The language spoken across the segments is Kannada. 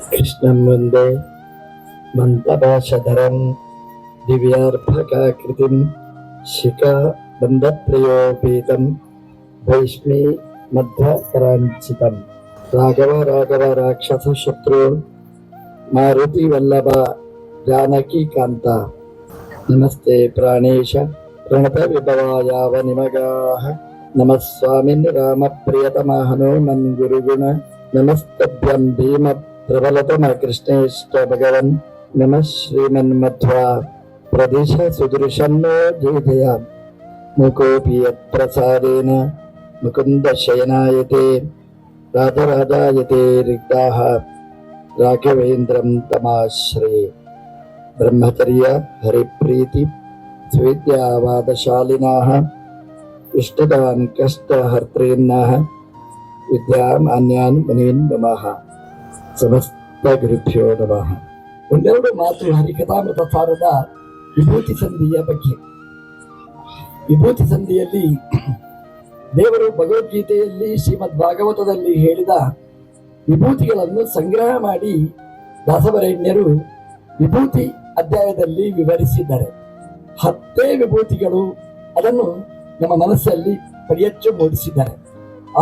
कृष्णं वन्दे मन्तभाषधरं दिव्यार्भकाकृतिं शिखाबन्धत्रयोपेतं भैष्मी मध्वकराञ्चितं राघव राघव राक्षसशत्रु मारुतिवल्लभ जानकीकान्त नमस्ते प्राणेश प्रणतविभवायावनिमगाः नमः स्वामिन् रामप्रियतमा हनुमन् गुरुगुण नमस्तभ्यं भीम प्रबलतम कृष्णेष्ट भगवन् नमः श्रीमन्मध्वा प्रदेश सुदृशन्नो जय जय मुकोऽपि यत्प्रसादेन मुकुन्द शयनायते राजराजायते रिक्ताः राघवेन्द्रं तमाश्रये ब्रह्मचर्य हरिप्रीति स्वेद्यावादशालिनाः इष्टदान् कष्टहर्त्रेन्नः विद्यामान्यान् मुनीन् नमः ಸಮಸ್ತ ಗುರುಭ್ಯೋ ನಮಃ. ಒಂದೆರಡು ಮಾತು ಹರಿಕಥಾಮೃತ ಸಾರದ ವಿಭೂತಿ ಸಂಧಿಯ ಬಗ್ಗೆ. ವಿಭೂತಿ ಸಂಧಿಯಲ್ಲಿ ದೇವರು ಭಗವದ್ಗೀತೆಯಲ್ಲಿ ಶ್ರೀಮದ್ ಭಾಗವತದಲ್ಲಿ ಹೇಳಿದ ವಿಭೂತಿಗಳನ್ನು ಸಂಗ್ರಹ ಮಾಡಿ ದಾಸವರೇಣ್ಯರು ವಿಭೂತಿ ಅಧ್ಯಾಯದಲ್ಲಿ ವಿವರಿಸಿದ್ದಾರೆ. 10 ವಿಭೂತಿಗಳು ಅದನ್ನು ನಮ್ಮ ಮನಸ್ಸಲ್ಲಿ ಪರಿಯಚ್ಚು ಮೂಡಿಸಿದ್ದಾರೆ.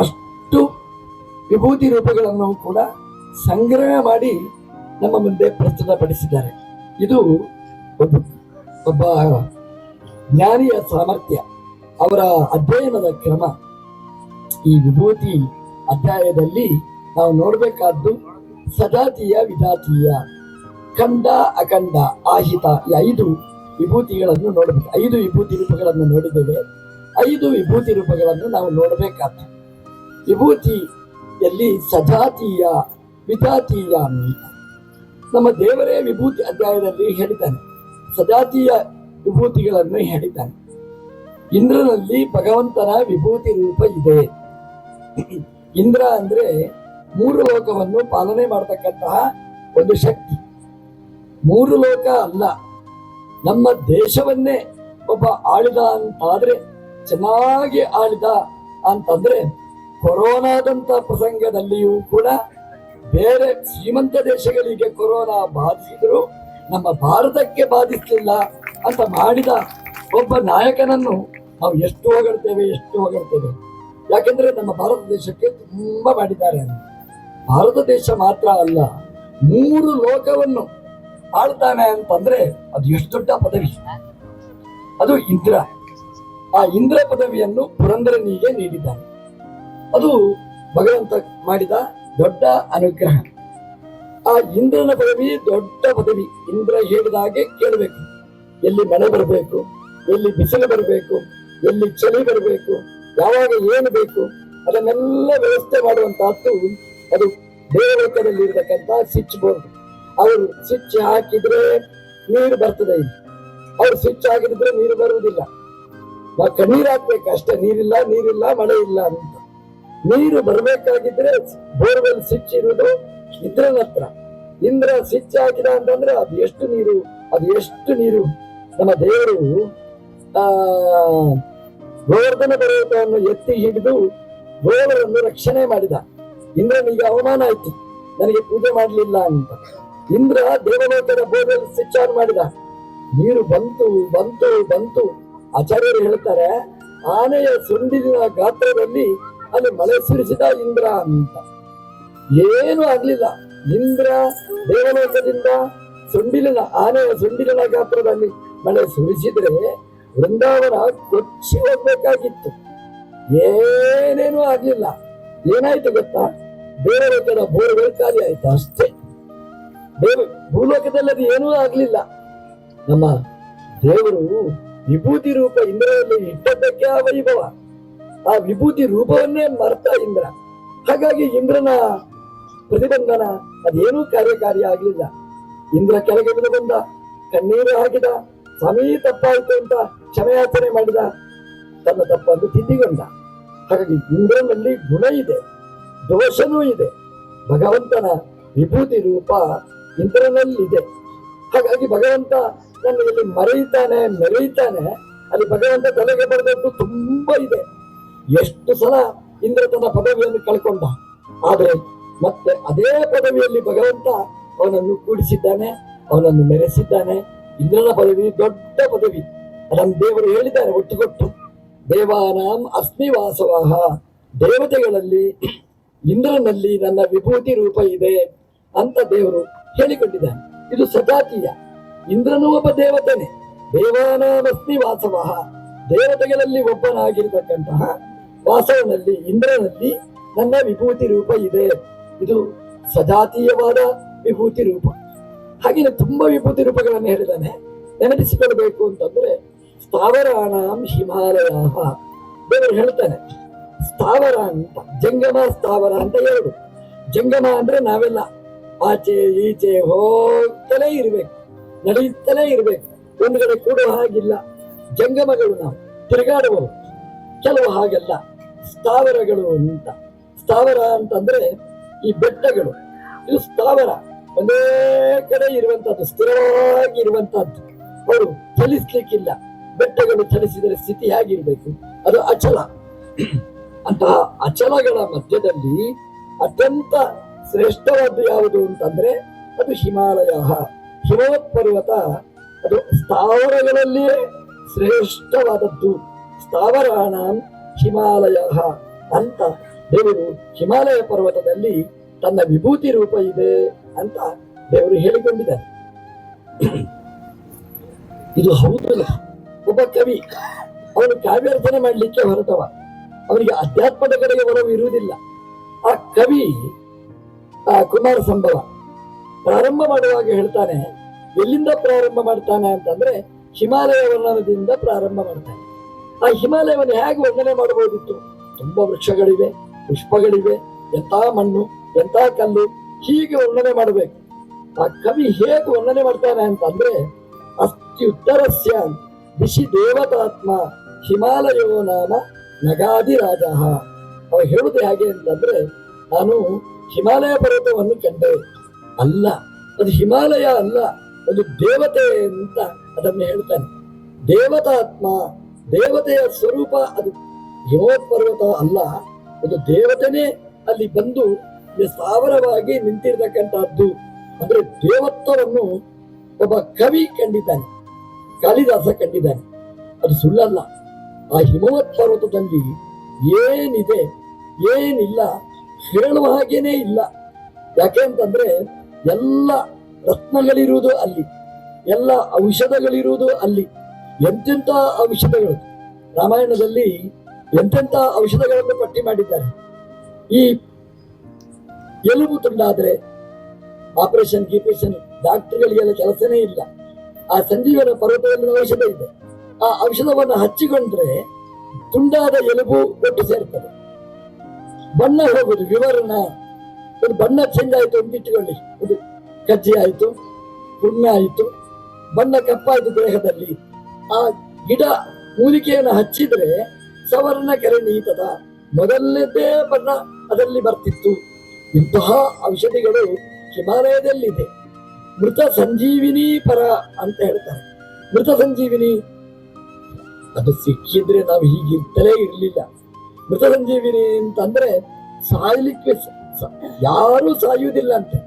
ಅಷ್ಟು ವಿಭೂತಿ ರೂಪಗಳನ್ನು ಕೂಡ ಸಂಗ್ರಹ ಮಾಡಿ ನಮ್ಮ ಮುಂದೆ ಪ್ರಸ್ತುತಪಡಿಸಿದ್ದಾರೆ. ಇದು ಒಬ್ಬ ಜ್ಞಾನಿಯ ಸಾಮರ್ಥ್ಯ, ಅವರ ಅಧ್ಯಯನದ ಕ್ರಮ. ಈ ವಿಭೂತಿ ಅಧ್ಯಾಯದಲ್ಲಿ ನಾವು ನೋಡಬೇಕಾದ್ದು ಸಜಾತೀಯ, ವಿಜಾತೀಯ, ಖಂಡ, ಅಖಂಡ, ಆಹಿತ, ಈ 5 ವಿಭೂತಿಗಳನ್ನು ನೋಡಬೇಕು. 5 ವಿಭೂತಿ ರೂಪಗಳನ್ನು ನೋಡಿದ್ದೇವೆ. 5 ವಿಭೂತಿ ರೂಪಗಳನ್ನು ನಾವು ನೋಡಬೇಕಾದ್ದು. ವಿಭೂತಿಯಲ್ಲಿ ಸಜಾತೀಯ, ವಿಜಾತೀಯ ಅಂತ ನಮ್ಮ ದೇವರೇ ವಿಭೂತಿ ಅಧ್ಯಾಯದಲ್ಲಿ ಹೇಳಿದ್ದಾನೆ. ಸಜಾತೀಯ ವಿಭೂತಿಗಳನ್ನು ಹೇಳಿದ್ದಾನೆ. ಇಂದ್ರನಲ್ಲಿ ಭಗವಂತನ ವಿಭೂತಿ ರೂಪ ಇದೆ. ಇಂದ್ರ ಅಂದ್ರೆ 3 ಲೋಕವನ್ನು ಪಾಲನೆ ಮಾಡತಕ್ಕಂತಹ ಒಂದು ಶಕ್ತಿ. 3 ಲೋಕ ಅಲ್ಲ, ನಮ್ಮ ದೇಶವನ್ನೇ ಒಬ್ಬ ಆಳಿದ ಅಂತಾದ್ರೆ, ಚೆನ್ನಾಗಿ ಆಳಿದ ಅಂತಂದ್ರೆ, ಕೊರೋನಾದಂತ ಪ್ರಸಂಗದಲ್ಲಿಯೂ ಕೂಡ ಬೇರೆ ಶ್ರೀಮಂತ ದೇಶಗಳಿಗೆ ಕೊರೋನಾ ಬಾಧಿಸಿದ್ರು ನಮ್ಮ ಭಾರತಕ್ಕೆ ಬಾಧಿಸಲಿಲ್ಲ ಅಂತ ಮಾಡಿದ ಒಬ್ಬ ನಾಯಕನನ್ನು ನಾವು ಎಷ್ಟು ಹೊಗಳ್ತೇವೆ. ಯಾಕೆಂದ್ರೆ ನಮ್ಮ ಭಾರತ ದೇಶಕ್ಕೆ ತುಂಬಾ ಮಾಡಿದ್ದಾರೆ. ಭಾರತ ದೇಶ ಮಾತ್ರ ಅಲ್ಲ, 3 ಲೋಕವನ್ನು ಆಳ್ತಾನೆ ಅಂತಂದ್ರೆ ಅದು ಎಷ್ಟು ದೊಡ್ಡ ಪದವಿ. ಅದು ಇಂದ್ರ. ಆ ಇಂದ್ರ ಪದವಿಯನ್ನು ಪುರಂದರನಿಗೆ ನೀಡಿದ್ದಾನೆ. ಅದು ಭಗವಂತ ಮಾಡಿದ ದೊಡ್ಡ ಅನುಗ್ರಹ. ಆ ಇಂದ್ರನ ಪದವಿ ದೊಡ್ಡ ಪದವಿ. ಇಂದ್ರ ಹೇಳಿದ ಹಾಗೆ ಕೇಳಬೇಕು. ಎಲ್ಲಿ ಮಳೆ ಬರಬೇಕು, ಎಲ್ಲಿ ಬಿಸಿಲು ಬರಬೇಕು, ಎಲ್ಲಿ ಚಳಿ ಬರಬೇಕು, ಯಾವಾಗ ಏನು ಬೇಕು ಅದನ್ನೆಲ್ಲ ವ್ಯವಸ್ಥೆ ಮಾಡುವಂತಹದ್ದು ಅದು ದೇವಲೋಕದಲ್ಲಿ ಇರತಕ್ಕಂತ ಸ್ವಿಚ್ ಬೋರ್ಡ್. ಅವರು ಸ್ವಿಚ್ ಹಾಕಿದ್ರೆ ನೀರು ಬರ್ತದೆ, ಇಲ್ಲಿ ಅವ್ರು ಸ್ವಿಚ್ ಹಾಕಿದ್ರೆ ನೀರು ಬರುವುದಿಲ್ಲ. ನಾವು ಕಣ್ಣೀರು ಹಾಕ್ಬೇಕು ಅಷ್ಟೇ. ನೀರಿಲ್ಲ ಮಳೆ ಇಲ್ಲ ಅಂತ. ನೀರು ಬರಬೇಕಾಗಿದ್ರೆ ಬೋರ್ವೆಲ್ ಸ್ವಿಚ್ ಇರುವುದು ಇಂದ್ರನ ಹತ್ರ. ಇಂದ್ರ ಸ್ವಿಚ್ ಹಾಕಿದ ಅಂತಂದ್ರೆ ಅದು ಎಷ್ಟು ನೀರು. ನಮ್ಮ ದೇವರು ಗೋವರ್ಧನ ಪರ್ವತವನ್ನು ಎತ್ತಿ ಹಿಡಿದು ಗೋವರನ್ನು ರಕ್ಷಣೆ ಮಾಡಿದ. ಇಂದ್ರನಿಗೆ ಅವಮಾನ ಆಯ್ತು, ನನಗೆ ಪೂಜೆ ಮಾಡಲಿಲ್ಲ ಅಂತ. ಇಂದ್ರ ದೇವಲೋಕದ ಬೋರ್ವೆಲ್ ಸ್ವಿಚ್ ಆನ್ ಮಾಡಿದ. ನೀರು ಬಂತು. ಆಚಾರ್ಯರು ಹೇಳ್ತಾರೆ, ಆನೆಯ ಸೊಂಡಿಲಿನ ಗಾತ್ರದಲ್ಲಿ ಅಲ್ಲಿ ಮಳೆ ಸುರಿಸಿದ ಇಂದ್ರ ಅಂತ. ಏನು ಆಗ್ಲಿಲ್ಲ. ಇಂದ್ರ ದೇವಲೋಕದಿಂದ ಆನೆಯ ಸೊಂಡಿಲಿನ ಗಾತ್ರದಲ್ಲಿ ಮಳೆ ಸುರಿಸಿದ್ರೆ ವೃಂದಾವನ ಕೊಚ್ಚಿ ಹೋಗ್ಬೇಕಾಗಿತ್ತು. ಏನೇನೂ ಆಗ್ಲಿಲ್ಲ. ಏನಾಯ್ತು ಗೊತ್ತಾ? ದೇವಲೋಕದ ಬೋರ್ವೆಲ್ ಖಾಲಿ ಆಯ್ತು ಅಷ್ಟೇ. ಭೂಲೋಕದಲ್ಲಿ ಅದು ಏನೂ ಆಗ್ಲಿಲ್ಲ. ನಮ್ಮ ದೇವರು ವಿಭೂತಿ ರೂಪ ಇಂದ್ರನಲ್ಲಿ ಇಟ್ಟದ್ದಕ್ಕೆ ಆ ವೈಭವ. ಆ ವಿಭೂತಿ ರೂಪವನ್ನೇ ಮರ್ತ ಇಂದ್ರ. ಹಾಗಾಗಿ ಇಂದ್ರನ ಪ್ರತಿಬಂಧನ ಅದೇನೂ ಕಾರ್ಯಕಾರಿ ಆಗ್ಲಿಲ್ಲ. ಇಂದ್ರ ಕೆಳಗೆ ಬಂದ, ಕಣ್ಣೀರು ಹಾಕಿದ, ಸ್ವಾಮಿ ತಪ್ಪಾಯ್ತು ಅಂತ ಕ್ಷಮೆಯಾಚನೆ ಮಾಡಿದ, ತನ್ನ ತಪ್ಪನ್ನು ತಿದ್ದಿಕೊಂಡ. ಹಾಗಾಗಿ ಇಂದ್ರನಲ್ಲಿ ಗುಣ ಇದೆ, ದೋಷನೂ ಇದೆ. ಭಗವಂತನ ವಿಭೂತಿ ರೂಪ ಇಂದ್ರನಲ್ಲಿದೆ. ಹಾಗಾಗಿ ಭಗವಂತ ನನ್ನಲ್ಲಿ ಮೆರೆಯುತ್ತಾನೆ. ಅಲ್ಲಿ ಭಗವಂತ ತಲೆಗೆ ಬರೆದದ್ದು ತುಂಬಾ ಇದೆ. ಎಷ್ಟು ಸಲ ಇಂದ್ರ ತನ್ನ ಪದವಿಯನ್ನು ಕಳ್ಕೊಂಡ. ಆದ್ರೆ ಮತ್ತೆ ಅದೇ ಪದವಿಯಲ್ಲಿ ಭಗವಂತ ಅವನನ್ನು ಕೂಡಿಸಿದ್ದಾನೆ, ಅವನನ್ನು ಮೆರೆಸಿದ್ದಾನೆ. ಇಂದ್ರನ ಪದವಿ ದೊಡ್ಡ ಪದವಿ. ಅದನ್ನು ದೇವರು ಹೇಳಿದ್ದಾರೆ ಒಟ್ಟುಗೊಟ್ಟು, ದೇವಾನಾಂ ಅಸ್ಮಿ ವಾಸವಾಹ, ದೇವತೆಗಳಲ್ಲಿ ಇಂದ್ರನಲ್ಲಿ ನನ್ನ ವಿಭೂತಿ ರೂಪ ಇದೆ ಅಂತ ದೇವರು ಹೇಳಿಕೊಂಡಿದ್ದಾನೆ. ಇದು ಸಜಾತೀಯ. ಇಂದ್ರನು ಒಬ್ಬ ದೇವತೆನೆ. ದೇವಾನಾಮಸ್ಮಿ ವಾಸವಃ, ದೇವತೆಗಳಲ್ಲಿ ಒಬ್ಬನಾಗಿರತಕ್ಕಂತಹ ವಾಸವನಲ್ಲಿ ಇಂದ್ರನಲ್ಲಿ ನನ್ನ ವಿಭೂತಿ ರೂಪ ಇದೆ. ಇದು ಸಜಾತೀಯವಾದ ವಿಭೂತಿ ರೂಪ. ಹಾಗೆಯೇ ತುಂಬಾ ವಿಭೂತಿ ರೂಪಗಳನ್ನು ಹೇಳಿದ್ದಾನೆ. ನೆನಪಿಸಿಕೊಳ್ಳಬೇಕು ಅಂತಂದ್ರೆ ಸ್ಥಾವರಾಣಾಂ ಹಿಮಾಲಯ, ದೇವರು ಹೇಳ್ತಾನೆ ಸ್ಥಾವರ ಅಂತ, ಜಂಗಮ ಸ್ಥಾವರ ಅಂತ ಎರಡು. ಜಂಗಮ ಅಂದ್ರೆ ನಾವೆಲ್ಲ ಆಚೆ ಈಚೆ ಹೋಗ್ತಲೇ ಇರ್ಬೇಕು, ನಡೆಯುತ್ತಲೇ ಇರ್ಬೇಕು, ಒಂದು ಕಡೆ ಕೂಡುವ ಹಾಗಿಲ್ಲ. ಜಂಗಮಗಳು ನಾವು ತಿರುಗಾಡುವವು. ಕೆಲವು ಹಾಗೆಲ್ಲ ಸ್ಥಾವರಗಳು ಅಂತ. ಸ್ಥಾವರ ಅಂತಂದ್ರೆ ಈ ಬೆಟ್ಟಗಳು, ಇದು ಸ್ಥಾವರ, ಒಂದೇ ಕಡೆ ಇರುವಂತಹದ್ದು, ಸ್ಥಿರವಾಗಿ ಇರುವಂತಹದ್ದು. ಅವರು ಚಲಿಸ್ಲಿಕ್ಕಿಲ್ಲ. ಬೆಟ್ಟಗಳು ಚಲಿಸಿದರೆ ಸ್ಥಿತಿ ಹೇಗಿರ್ಬೇಕು? ಅದು ಅಚಲ. ಅಂತಹ ಅಚಲಗಳ ಮಧ್ಯದಲ್ಲಿ ಅತ್ಯಂತ ಶ್ರೇಷ್ಠವಾದ್ದು ಯಾವುದು ಅಂತಂದ್ರೆ ಅದು ಹಿಮಾಲಯ, ಹಿಮವತ್ ಪರ್ವತ. ಅದು ಸ್ಥಾವರಗಳಲ್ಲಿಯೇ ಶ್ರೇಷ್ಠವಾದದ್ದು. ಸ್ಥಾವರಾಣಾಂ ಹಿಮಾಲಯ ಅಂತ ದೇವರು ಹಿಮಾಲಯ ಪರ್ವತದಲ್ಲಿ ತನ್ನ ವಿಭೂತಿ ರೂಪ ಇದೆ ಅಂತ ದೇವರು ಹೇಳಿಕೊಂಡಿದ್ದಾರೆ. ಇದು ಹೌದು. ಒಬ್ಬ ಕವಿ, ಅವನು ಕಾವ್ಯಾರ್ಚನೆ ಮಾಡಲಿಕ್ಕೆ ಹೊರಟವ, ಅವನಿಗೆ ಅಧ್ಯಾತ್ಮದ ಕಡೆಗೆ ಒಲವು ಇರುವುದಿಲ್ಲ. ಆ ಕವಿ ಕುಮಾರ ಸಂಭವ ಪ್ರಾರಂಭ ಮಾಡುವಾಗ ಹೇಳ್ತಾನೆ, ಎಲ್ಲಿಂದ ಪ್ರಾರಂಭ ಮಾಡ್ತಾನೆ ಅಂತಂದ್ರೆ ಹಿಮಾಲಯ ವರ್ಣನದಿಂದ ಪ್ರಾರಂಭ ಮಾಡ್ತಾನೆ. ಆ ಹಿಮಾಲಯವನ್ನು ಹೇಗೆ ವರ್ಣನೆ ಮಾಡಬಹುದಿತ್ತು? ತುಂಬಾ ವೃಕ್ಷಗಳಿವೆ, ಪುಷ್ಪಗಳಿವೆ, ಎಂಥ ಮಣ್ಣು, ಎಂಥ ಕಲ್ಲು, ಹೀಗೆ ವರ್ಣನೆ ಮಾಡಬೇಕು. ಆ ಕವಿ ಹೇಗೆ ವರ್ಣನೆ ಮಾಡ್ತಾನೆ ಅಂತಂದ್ರೆ ಅತ್ಯುತ್ತರಸ್ಯ ದಿಶಿ ದೇವತಾತ್ಮ ಹಿಮಾಲಯೋ ನಾಮ ನಗಾದಿ ರಾಜ. ಅವ ಹೇಳುದು ಹೇಗೆ ಅಂತಂದ್ರೆ, ನಾನು ಹಿಮಾಲಯ ಪರ್ವತವನ್ನು ಕಂಡೆ, ಅಲ್ಲ ಅದು ಹಿಮಾಲಯ ಅಲ್ಲ, ಅದು ದೇವತೆ ಅಂತ ಅದನ್ನು ಹೇಳ್ತಾನೆ. ದೇವತಾತ್ಮ, ದೇವತೆಯ ಸ್ವರೂಪ ಅದು. ಹಿಮವತ್ ಪರ್ವತ ಅಲ್ಲ, ಅದು ದೇವತೆನೇ ಅಲ್ಲಿ ಬಂದು ಸ್ಥಾವರವಾಗಿ ನಿಂತಿರ್ತಕ್ಕಂಥದ್ದು. ಅಂದ್ರೆ ದೇವತ್ವವನ್ನು ಒಬ್ಬ ಕವಿ ಕಂಡಿದ್ದಾನೆ, ಕಾಳಿದಾಸ ಕಂಡಿದ್ದಾನೆ. ಅದು ಸುಳ್ಳಲ್ಲ. ಆ ಹಿಮವತ್ ಪರ್ವತದಲ್ಲಿ ಏನಿದೆ ಏನಿಲ್ಲ ಹೇಳುವ ಹಾಗೇನೇ ಇಲ್ಲ. ಯಾಕೆ ಅಂತಂದ್ರೆ ಎಲ್ಲ ರತ್ನಗಳಿರುವುದು ಅಲ್ಲಿ, ಎಲ್ಲ ಔಷಧಗಳಿರುವುದು ಅಲ್ಲಿ. ಎಂತೆಂಥ ಔಷಧಗಳು ರಾಮಾಯಣದಲ್ಲಿ ಎಂತೆಂಥ ಔಷಧಗಳನ್ನು ಪಟ್ಟಿ ಮಾಡಿದ್ದಾರೆ. ಈ ಎಲುಬು ತುಂಡಾದ್ರೆ ಆಪರೇಷನ್ ಗೀಪರೇಷನ್ ಡಾಕ್ಟರ್ಗಳಿಗೆಲ್ಲ ಕೆಲಸನೇ ಇಲ್ಲ. ಆ ಸಂಜೀವನ ಪರ್ವತದಲ್ಲಿ ಔಷಧ ಇದೆ. ಆ ಔಷಧವನ್ನು ಹಚ್ಚಿಕೊಂಡ್ರೆ ತುಂಡಾದ ಎಲುಬು ಒಟ್ಟು ಸೇರ್ತದೆ. ಬಣ್ಣ ಹೋಗುದು, ವಿವರಣ, ಒಂದು ಬಣ್ಣ ಚೇಂಜ್ ಆಯ್ತು ಅಂತ ಇಟ್ಟುಕೊಳ್ಳಿ, ಒಂದು ಕಜ್ಜಿ ಆಯ್ತು, ಹುಣ್ಣ ಆಯ್ತು, ಬಣ್ಣ ಕಪ್ಪಾಯ್ತು ದೇಹದಲ್ಲಿ. ಆ ಗಿಡ ಮೂಲಿಕೆಯನ್ನು ಹಚ್ಚಿದ್ರೆ ಸವರ್ಣ ಕರಣೀತದ ಮೊದಲನೇದೇ ಬಣ್ಣ ಅದರಲ್ಲಿ ಬರ್ತಿತ್ತು. ಇಂತಹ ಔಷಧಿಗಳು ಹಿಮಾಲಯದಲ್ಲಿದೆ. ಮೃತ ಸಂಜೀವಿನಿ ಪರ ಅಂತ ಹೇಳ್ತಾರೆ. ಮೃತ ಸಂಜೀವಿನಿ ಅದು ಸಿಕ್ಕಿದ್ರೆ ನಾವು ಹೀಗಿರ್ತಲೇ ಇರಲಿಲ್ಲ. ಮೃತ ಸಂಜೀವಿನಿ ಅಂತಂದ್ರೆ ಸಾಯ್ಲಿಕ್ಕೆ ಯಾರೂ ಸಾಯುವುದಿಲ್ಲ ಅಂತೆ.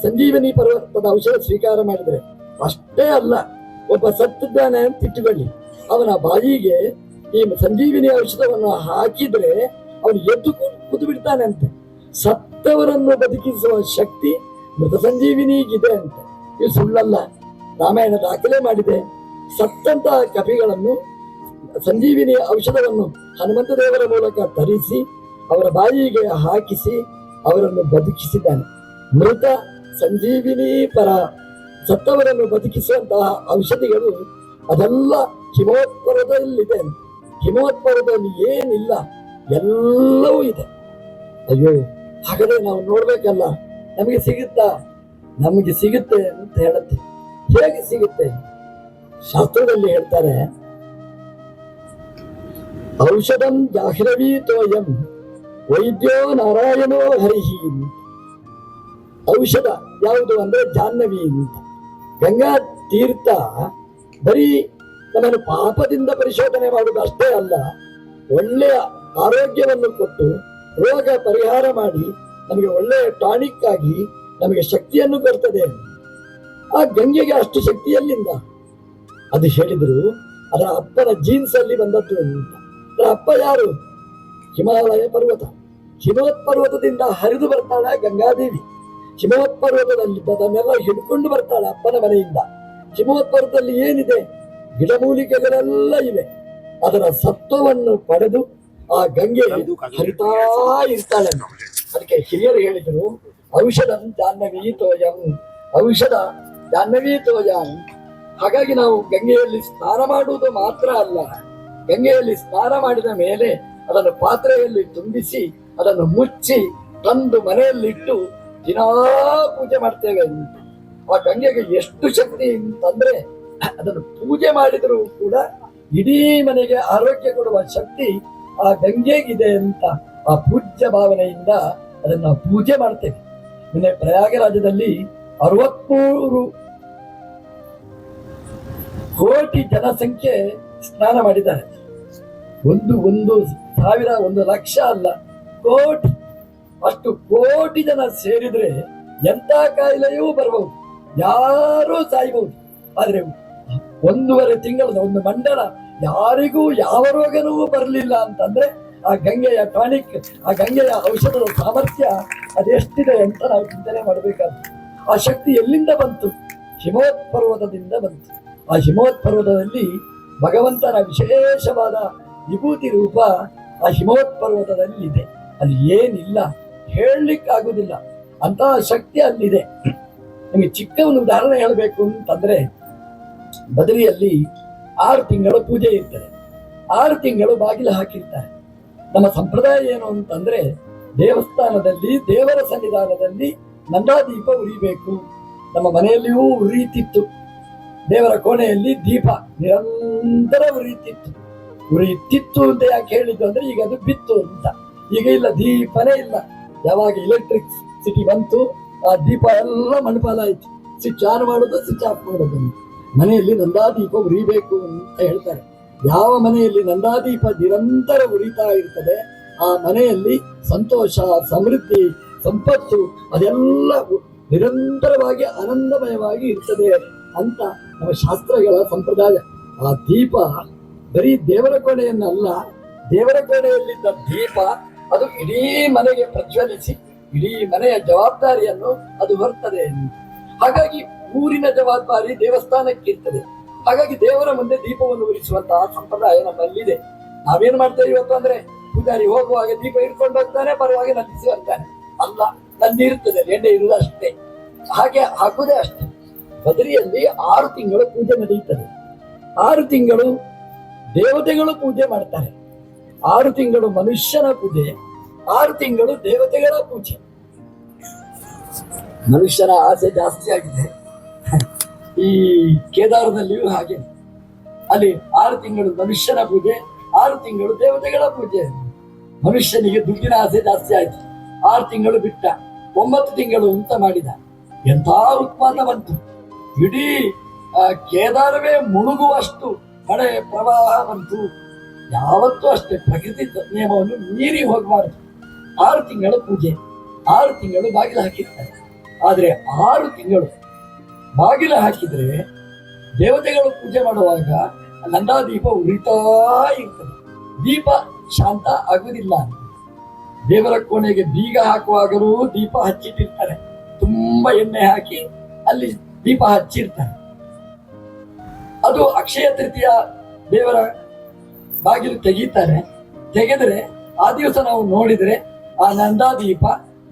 ಸಂಜೀವಿನಿ ಪರ್ವತದ ಔಷಧ ಸ್ವೀಕಾರ ಮಾಡಿದ್ರೆ ಅಷ್ಟೇ ಅಲ್ಲ, ಒಬ್ಬ ಸತ್ತಿದ್ದಾನೆ ಅಂತ ಇಟ್ಟುಕೊಳ್ಳಿ, ಅವನ ಬಾಯಿಗೆ ಈ ಸಂಜೀವಿನಿ ಔಷಧವನ್ನು ಹಾಕಿದ್ರೆ ಅವನು ಎದ್ದು ಕೂತು ಬಿಡ್ತಾನೆ ಅಂತೆ. ಸತ್ತವರನ್ನು ಬದುಕಿಸುವ ಶಕ್ತಿ ಮೃತ ಸಂಜೀವಿನಿಗಿದೆ ಅಂತೆ. ಇದು ಸುಳ್ಳಲ್ಲ, ರಾಮಾಯಣ ದಾಖಲೆ ಮಾಡಿದೆ. ಸತ್ತಂತಹ ಕಪಿಗಳನ್ನು ಸಂಜೀವಿನಿ ಔಷಧವನ್ನು ಹನುಮಂತ ದೇವರ ಮೂಲಕ ತರಿಸಿ ಅವರ ಬಾಯಿಗೆ ಹಾಕಿಸಿ ಅವರನ್ನು ಬದುಕಿಸಿದ್ದಾನೆ. ಮೃತ ಸಂಜೀವಿನಿ ಪರ, ಸತ್ತವರನ್ನು ಬದುಕಿಸುವಂತಹ ಔಷಧಿಗಳು ಅದೆಲ್ಲ ಹಿಮವತ್ ಪರ್ವತದಲ್ಲಿದೆ. ಹಿಮವತ್ ಪರ್ವತದಲ್ಲಿ ಏನಿಲ್ಲ ಎಲ್ಲವೂ ಇದೆ. ಅಯ್ಯೋ, ಹಾಗಾದ್ರೆ ನಾವು ನೋಡ್ಬೇಕಲ್ಲ, ನಮಗೆ ಸಿಗುತ್ತಾ? ನಮಗೆ ಸಿಗುತ್ತೆ ಅಂತ ಹೇಳುತ್ತೆ. ಹೇಗೆ ಸಿಗುತ್ತೆ? ಶಾಸ್ತ್ರದಲ್ಲಿ ಹೇಳ್ತಾರೆ, ಔಷಧಂ ಜಾಹ್ರವೀ ತೋಯಂ ವೈದ್ಯೋ ನಾರಾಯಣೋ ಹರಿಹಿ. ಔಷಧ ಯಾವುದು ಅಂದ್ರೆ ಜಾಹ್ನವಿ ಅಂತ. ಗಂಗಾ ತೀರ್ಥ ಬರೀ ನಮ್ಮನ್ನು ಪಾಪದಿಂದ ಪರಿಶೋಧನೆ ಮಾಡುವುದು ಅಷ್ಟೇ ಅಲ್ಲ, ಒಳ್ಳೆಯ ಆರೋಗ್ಯವನ್ನು ಕೊಟ್ಟು ರೋಗ ಪರಿಹಾರ ಮಾಡಿ ನಮಗೆ ಒಳ್ಳೆಯ ಟಾನಿಕ್ ಆಗಿ ನಮಗೆ ಶಕ್ತಿಯನ್ನು ಕೊಡ್ತದೆ. ಆ ಗಂಗೆಗೆ ಅಷ್ಟು ಶಕ್ತಿ ಎಲ್ಲಿಂದ? ಅದು ಹೇಳಿದ್ರು ಅದರ ಅಪ್ಪನ ಜೀನ್ಸ್ ಅಲ್ಲಿ ಬಂದದ್ದು ಅಂತ. ಅದರ ಅಪ್ಪ ಯಾರು? ಹಿಮಾಲಯ ಪರ್ವತ. ಹಿಮವತ್ ಪರ್ವತದಿಂದ ಹರಿದು ಬರ್ತಾಳೆ ಗಂಗಾದೇವಿ. ಹಿಮವತ್ ಪರ್ವತದಲ್ಲಿ ಅದನ್ನೆಲ್ಲ ಹಿಡ್ಕೊಂಡು ಬರ್ತಾಳೆ ಅಪ್ಪನ ಮನೆಯಿಂದ. ಹಿಮವತ್ ಪರ್ವತದಲ್ಲಿ ಏನಿದೆ? ಗಿಡಮೂಲಿಕೆಗಳೆಲ್ಲ ಇವೆ. ಅದರ ಸತ್ವವನ್ನು ಪಡೆದು ಆ ಗಂಗೆ ಹರಿತಾ ಇರ್ತಾಳೆ. ಅದಕ್ಕೆ ಹಿರಿಯರು ಹೇಳಿದರು, ಔಷಧಂ ಜಾಹ್ನವೀ ತೋಯಂ, ಔಷಧ ಜಾಹ್ನವೀ ತೋಯಂ. ಹಾಗಾಗಿ ನಾವು ಗಂಗೆಯಲ್ಲಿ ಸ್ನಾನ ಮಾಡುವುದು ಮಾತ್ರ ಅಲ್ಲ, ಗಂಗೆಯಲ್ಲಿ ಸ್ನಾನ ಮಾಡಿದ ಮೇಲೆ ಅದನ್ನು ಪಾತ್ರೆಯಲ್ಲಿ ತುಂಬಿಸಿ ಅದನ್ನು ಮುಚ್ಚಿ ತಂದು ಮನೆಯಲ್ಲಿಟ್ಟು ದಿನಾ ಪೂಜೆ ಮಾಡ್ತೇವೆ ಅಂತ. ಆ ಗಂಗೆಗೆ ಎಷ್ಟು ಶಕ್ತಿ ಅಂತಂದ್ರೆ ಅದನ್ನು ಪೂಜೆ ಮಾಡಿದರೂ ಕೂಡ ಇಡೀ ಮನೆಗೆ ಆರೋಗ್ಯ ಕೊಡುವ ಶಕ್ತಿ ಆ ಗಂಗೆಗಿದೆ ಅಂತ ಆ ಪೂಜ್ಯ ಭಾವನೆಯಿಂದ ಅದನ್ನ ಪೂಜೆ ಮಾಡ್ತೇವೆ. ನಿನ್ನೆ ಪ್ರಯಾಗರಾಜದಲ್ಲಿ 63 ಕೋಟಿ ಜನಸಂಖ್ಯೆ ಸ್ನಾನ ಮಾಡಿದ್ದಾರೆ. ಒಂದು ಸಾವಿರ, 1,00,000 ಅಲ್ಲ, ಕೋಟಿ. ಅಷ್ಟು ಕೋಟಿ ಜನ ಸೇರಿದ್ರೆ ಎಂತ ಕಾಯಿಲೆಯೂ ಬರಬಹುದು, ಯಾರೂ ಸಾಯ್ಬಹುದು. ಆದ್ರೆ 1.5 ತಿಂಗಳ ಒಂದು ಮಂಡಲ ಯಾರಿಗೂ ಯಾವ ರೋಗನೂ ಬರಲಿಲ್ಲ ಅಂತಂದ್ರೆ ಆ ಗಂಗೆಯ ಟಾನಿಕ್, ಆ ಗಂಗೆಯ ಔಷಧದ ಸಾಮರ್ಥ್ಯ ಅದೆಷ್ಟಿದೆ ಅಂತ ನಾವು ಚಿಂತನೆ ಮಾಡಬೇಕಾದ್ರು. ಆ ಶಕ್ತಿ ಎಲ್ಲಿಂದ ಬಂತು? ಹಿಮವತ್ ಪರ್ವತದಿಂದ ಬಂತು. ಆ ಹಿಮವತ್ ಪರ್ವತದಲ್ಲಿ ಭಗವಂತನ ವಿಶೇಷವಾದ ವಿಭೂತಿ ರೂಪ ಆ ಹಿಮವತ್ ಪರ್ವತದಲ್ಲಿ ಇದೆ. ಅಲ್ಲಿ ಏನಿಲ್ಲ, ಹೇಳಲಿಕ್ಕಾಗುವುದಿಲ್ಲ, ಅಂತಹ ಶಕ್ತಿ ಅಲ್ಲಿದೆ. ನಿಮಗೆ ಚಿಕ್ಕ ಒಂದು ಉದಾಹರಣೆ ಹೇಳಬೇಕು ಅಂತಂದ್ರೆ, ಬದರಿಯಲ್ಲಿ 6 ತಿಂಗಳು ಪೂಜೆ ಇರ್ತದೆ. 6 ತಿಂಗಳು ಬಾಗಿಲು ಹಾಕಿರ್ತಾರೆ. ನಮ್ಮ ಸಂಪ್ರದಾಯ ಏನು ಅಂತಂದ್ರೆ, ದೇವಸ್ಥಾನದಲ್ಲಿ ದೇವರ ಸನ್ನಿಧಾನದಲ್ಲಿ ನಂದಾದೀಪ ಉರಿಬೇಕು. ನಮ್ಮ ಮನೆಯಲ್ಲಿಯೂ ಉರಿಯುತ್ತಿತ್ತು. ದೇವರ ಕೋಣೆಯಲ್ಲಿ ದೀಪ ನಿರಂತರ ಉರಿಯುತ್ತಿತ್ತು ಅಂತ ಯಾಕೆ ಹೇಳಿದ್ದು ಅಂದ್ರೆ, ಈಗ ಅದು ಬಿತ್ತು ಅಂತ. ಈಗ ಇಲ್ಲ, ದೀಪನೇ ಇಲ್ಲ. ಯಾವಾಗ ಎಲೆಕ್ಟ್ರಿಕ್ ಸಿಟಿ ಬಂತು ಆ ದೀಪ ಎಲ್ಲ ಮಣ್ಪಾಲಾಯ್ತು. ಸ್ವಿಚ್ ಆನ್ ಮಾಡೋದು, ಸ್ವಿಚ್ ಆಫ್ ಮಾಡೋದು. ಮನೆಯಲ್ಲಿ ನಂದಾದೀಪ ಉರಿಬೇಕು ಅಂತ ಹೇಳ್ತಾರೆ. ಯಾವ ಮನೆಯಲ್ಲಿ ನಂದಾದೀಪ ನಿರಂತರ ಉರಿತಾ ಇರ್ತದೆ ಆ ಮನೆಯಲ್ಲಿ ಸಂತೋಷ, ಸಮೃದ್ಧಿ, ಸಂಪತ್ತು ಅದೆಲ್ಲ ನಿರಂತರವಾಗಿ ಆನಂದಮಯವಾಗಿ ಇರ್ತದೆ ಅಂತ ನಮ್ಮ ಶಾಸ್ತ್ರಗಳ ಸಂಪ್ರದಾಯ. ಆ ದೀಪ ಬರೀ ದೇವರ ಕೋಣೆಯನ್ನಲ್ಲ, ದೇವರ ಕೋಣೆಯಲ್ಲಿದ್ದ ದೀಪ ಅದು ಇಡೀ ಮನೆಗೆ ಪ್ರಜ್ವಲಿಸಿ ಇಡೀ ಮನೆಯ ಜವಾಬ್ದಾರಿಯನ್ನು ಅದು ಹೊರ್ತದೆ. ಹಾಗಾಗಿ ಊರಿನ ಜವಾಬ್ದಾರಿ ದೇವಸ್ಥಾನಕ್ಕಿರ್ತದೆ. ಹಾಗಾಗಿ ದೇವರ ಮುಂದೆ ದೀಪವನ್ನು ಉರಿಸುವಂತಹ ಸಂಪ್ರದಾಯ ನಮ್ಮಲ್ಲಿದೆ. ನಾವೇನ್ ಮಾಡ್ತೇವೆ ಇವತ್ತು ಅಂದ್ರೆ, ಪೂಜಾರಿ ಹೋಗುವಾಗ ದೀಪ ಇಟ್ಕೊಂಡು ಹೋಗ್ತಾನೆ, ಬರುವಾಗ ನಂದಿಸಿ ಬರ್ತಾನೆ. ಅಲ್ಲ, ನಂದಿರ್ತದೆ, ಎಣ್ಣೆ ಇರುವುದು ಅಷ್ಟೇ. ಹಾಗೆ ಹಾಕುವುದೇ ಅಷ್ಟೇ. ಬದರಿಯಲ್ಲಿ 6 ತಿಂಗಳು ಪೂಜೆ ನಡೆಯುತ್ತದೆ. 6 ತಿಂಗಳು ದೇವತೆಗಳು ಪೂಜೆ ಮಾಡ್ತಾರೆ. 6 ತಿಂಗಳು ಮನುಷ್ಯನ ಪೂಜೆ, 6 ತಿಂಗಳು ದೇವತೆಗಳ ಪೂಜೆ. ಮನುಷ್ಯನ ಆಸೆ ಜಾಸ್ತಿ ಆಗಿದೆ. ಈ ಕೇದಾರದಲ್ಲಿಯೂ ಹಾಗೆ, ಅಲ್ಲಿ 6 ತಿಂಗಳು ಮನುಷ್ಯನ ಪೂಜೆ, 6 ತಿಂಗಳು ದೇವತೆಗಳ ಪೂಜೆ. ಮನುಷ್ಯನಿಗೆ ದುಡ್ಡಿನ ಆಸೆ ಜಾಸ್ತಿ ಆಯ್ತು. 6 ತಿಂಗಳು ಬಿಟ್ಟ, 9 ತಿಂಗಳು ಅಂತ ಮಾಡಿದ. ಎಂಥ ಉತ್ಪಾದ ಬಂತು! ಇಡೀ ಕೇದಾರವೇ ಮುಳುಗುವಷ್ಟು ಮಳೆ ಪ್ರವಾಹ ಬಂತು. ಯಾವತ್ತೂ ಅಷ್ಟೇ ಪ್ರಕೃತಿ ನಿಯಮವನ್ನು ಮೀರಿ ಹೋಗಬಾರದು. 6 ತಿಂಗಳ ಪೂಜೆ, 6 ತಿಂಗಳು ಬಾಗಿಲು ಹಾಕಿರ್ತಾರೆ. ಆದ್ರೆ 6 ತಿಂಗಳು ಬಾಗಿಲು ಹಾಕಿದ್ರೆ ದೇವತೆಗಳು ಪೂಜೆ ಮಾಡುವಾಗ ನಂದಾದೀಪ ಉರಿತಾ ಇರ್ತದೆ. ದೀಪ ಶಾಂತ ಆಗುವುದಿಲ್ಲ. ದೇವರ ಕೋಣೆಗೆ ಬೀಗ ಹಾಕುವಾಗಲೂ ದೀಪ ಹಚ್ಚಿಟ್ಟಿರ್ತಾರೆ. ತುಂಬಾ ಎಣ್ಣೆ ಹಾಕಿ ಅಲ್ಲಿ ದೀಪ ಹಚ್ಚಿರ್ತಾರೆ. ಅದು ಅಕ್ಷಯ ತೃತೀಯ ದೇವರ ಬಾಗಿಲು ತೆಗೀತಾರೆ. ತೆಗೆದ್ರೆ ಆ ದಿವಸ ನಾವು ನೋಡಿದ್ರೆ ಆ ನಂದಾದೀಪ